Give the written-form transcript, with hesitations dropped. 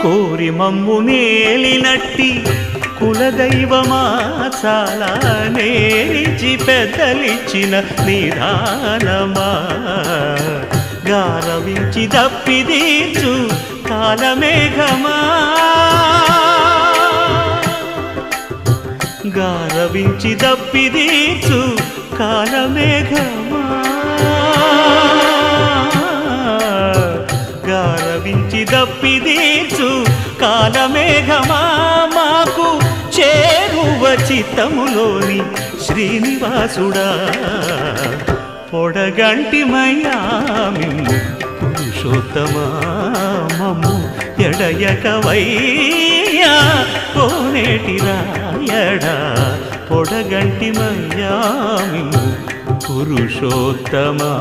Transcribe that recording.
కోరి మమ్ము నేలినట్టి కులదైవమా చాలా నేరిచి పెద్దలిచ్చిన నిదానమా గారవించి దప్పిదీర్చు కాలమేఘమా గారవించి దప్పిదీర్చు కాలమేఘమా గారవించి దప్పిదీర్చు కాలమేఘమా మాకు చేరువ చిత్తములోని శ్రీనివాసుడా పొడగంటిమయ్యా మిమ్ము పురుషోత్తమా మమ్ము ఎడయకవయ్యా కోనేటి రాయడా పొడగంటిమయ్యా మిమ్ము పురుషోత్తమా